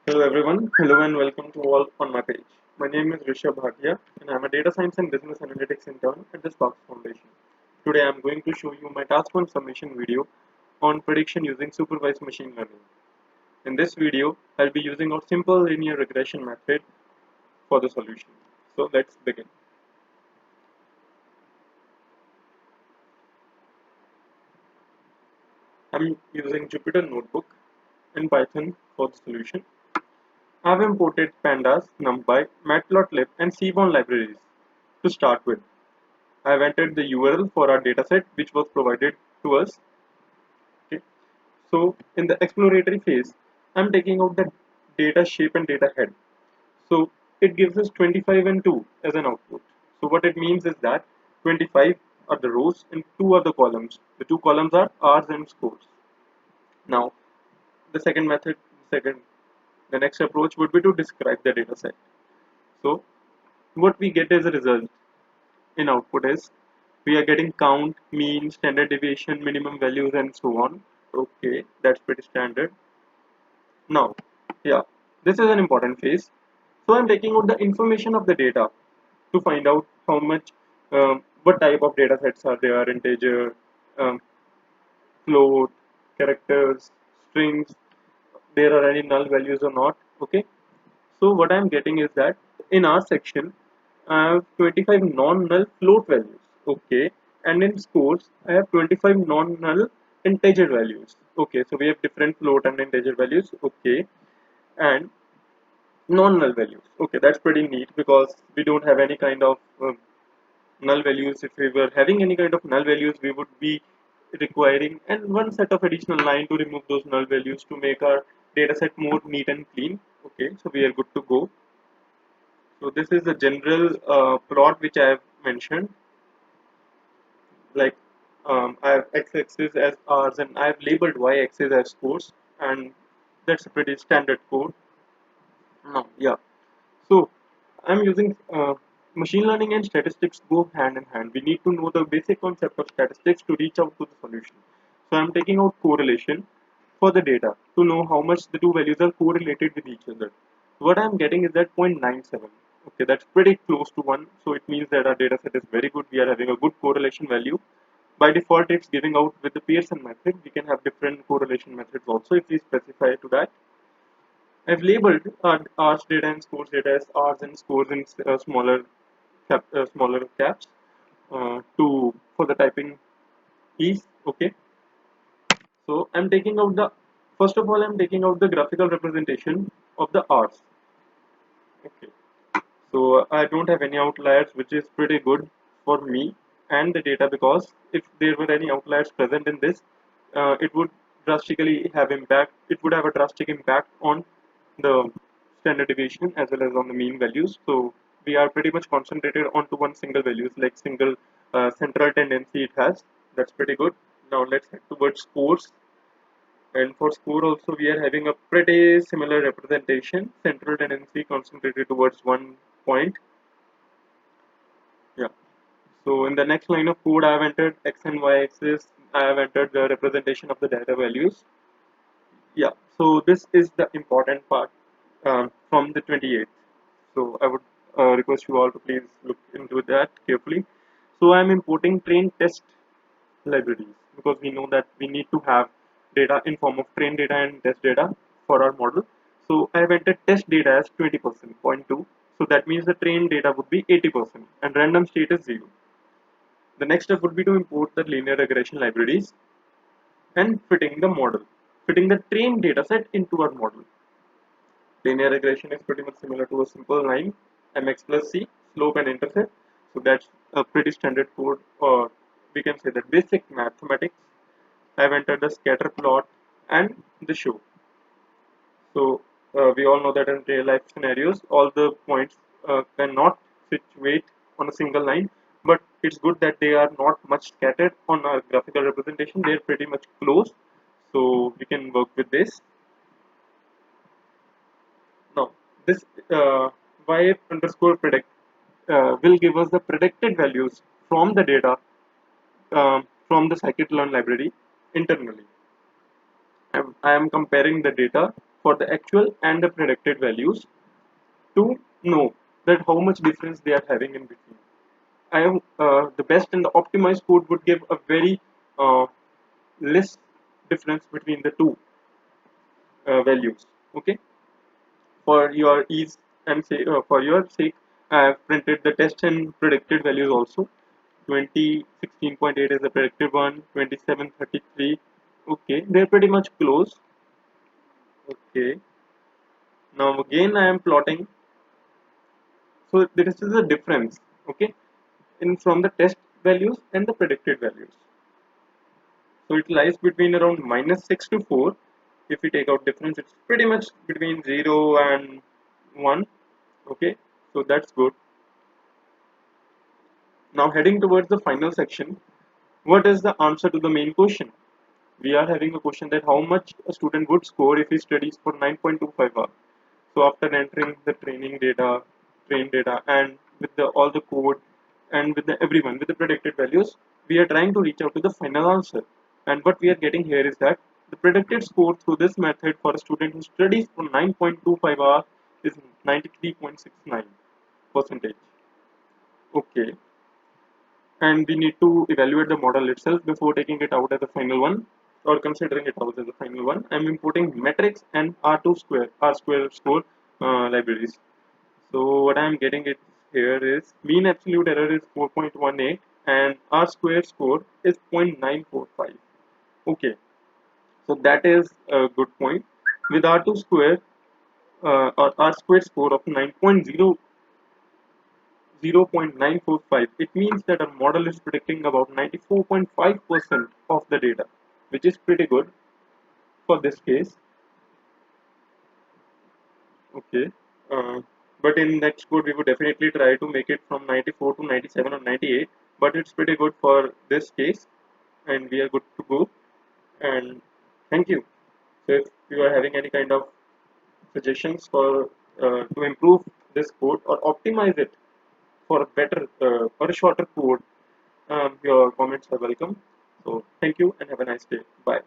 Hello everyone, hello and welcome to all on my page. My name is Rishab Bhatia and I am a data science and business analytics intern at the Sparks Foundation. Today I am going to show you my Task-1 summation video on prediction using supervised machine learning. In this video, I'll be using a simple linear regression method for the solution. So let's begin. I'm using Jupyter Notebook and Python for the solution. I've imported pandas, numpy, matplotlib and seaborn libraries to start with. I've entered the URL for our dataset which was provided to us. Okay. So in the exploratory phase, I'm taking out the data shape and data head. So it gives us 25 and 2 as an output. So what it means is that 25 are the rows and 2 are the columns. The two columns are R's and scores. Now the second method, the next approach would be to describe the data set. So what we get as a result in output is we are getting count, mean, standard deviation, minimum values and so on. Okay, that's pretty standard. Now, yeah, this is an important phase. So I'm taking out the information of the data to find out how much, what type of data sets are there, integer, um, float, characters, strings, there are any null values or not. Okay, so what I'm getting is that in our section, I have 25 non-null float values. Okay, and in scores, I have 25 non-null integer values. Okay, so we have different float and integer values. Okay, and non-null values. Okay, that's pretty neat because we don't have any kind of null values. If we were having any kind of null values, we would be requiring and one set of additional line to remove those null values to make our data set more neat and clean. Okay, so we are good to go. So this is the general plot which I have mentioned. Like I have x-axis as R's and I have labeled y-axis as scores, and that's a pretty standard code. Now, yeah. So I'm using machine learning and statistics go hand in hand. We need to know the basic concept of statistics to reach out to the solution. So I'm taking out correlation for the data to know how much the two values are correlated with each other. What I'm getting is that 0.97. Okay, that's pretty close to 1. So it means that our data set is very good. We are having a good correlation value. By default, it's giving out with the Pearson method. We can have different correlation methods also if we specify to that. I've labeled R's data and scores data as R's and scores in smaller caps to for the typing ease. Okay, so I'm taking out the first of all I'm taking out the graphical representation of the R's. Okay, so I don't have any outliers, which is pretty good for me and the data because if there were any outliers present in this, it would drastically have impact. It would have a drastic impact on the standard deviation as well as on the mean values. So we are pretty much concentrated onto one single values, like single central tendency it has. That's pretty good. Now let's head towards scores. And for score also we are having a pretty similar representation. Central tendency concentrated towards one point. Yeah. So in the next line of code I have entered x and y axis. I have entered the representation of the data values. Yeah. So this is the important part from the 28th. So I would request you all to please look into that carefully. So I'm importing train test libraries because we know that we need to have data in form of train data and test data for our model. So I've entered test data as 20%, 0.2. So that means the train data would be 80% and random state is 0. The next step would be to import the linear regression libraries and fitting the model, fitting the train dataset into our model. Linear regression is pretty much similar to a simple line, mx plus c, slope and intercept. So that's a pretty standard code, or we can say that basic mathematics. I've entered the scatter plot and the show. So we all know that in real life scenarios, all the points cannot situate on a single line, but it's good that they are not much scattered on our graphical representation. They're pretty much close, so we can work with this. Now, this y underscore predict will give us the predicted values from the data from the scikit-learn library internally. I am comparing the data for the actual and the predicted values to know that how much difference they are having in between. I am the best and the optimized code would give a very less difference between the two values. Okay, for your ease and say for your sake, I have printed the test and predicted values also. 2016.8 is the predicted one, 2733. Okay, they're pretty much close. Okay, now again I am plotting. So this is the difference. Okay, in from the test values and the predicted values. So it lies between around -6 to 4. If we take out difference, it's pretty much between 0 and 1. Okay, so that's good. Now heading towards the final section, what is the answer to the main question? We are having a question that how much a student would score if he studies for 9.25 hours. So after entering the train data, and with all the code, and with everyone with the predicted values, we are trying to reach out to the final answer. And what we are getting here is that the predicted score through this method for a student who studies for 9.25 hours is 93.69 percentage. Okay, and we need to evaluate the model itself before taking it out as the final one or considering it out as the final one. I'm importing metrics and R square score libraries. So what I'm getting it here is mean absolute error is 4.18 and R square score is 0.945. Okay, so that is a good point. With R2 square or R square score of 0.945, it means that our model is predicting about 94.5% of the data, which is pretty good for this case. Okay, uh, but in next code we would definitely try to make it from 94 to 97 or 98, but it's pretty good for this case, and we are good to go. And thank you. So if you are having any kind of suggestions for to improve this code or optimize it for a better or a shorter code, your comments are welcome. So thank you and have a nice day. Bye.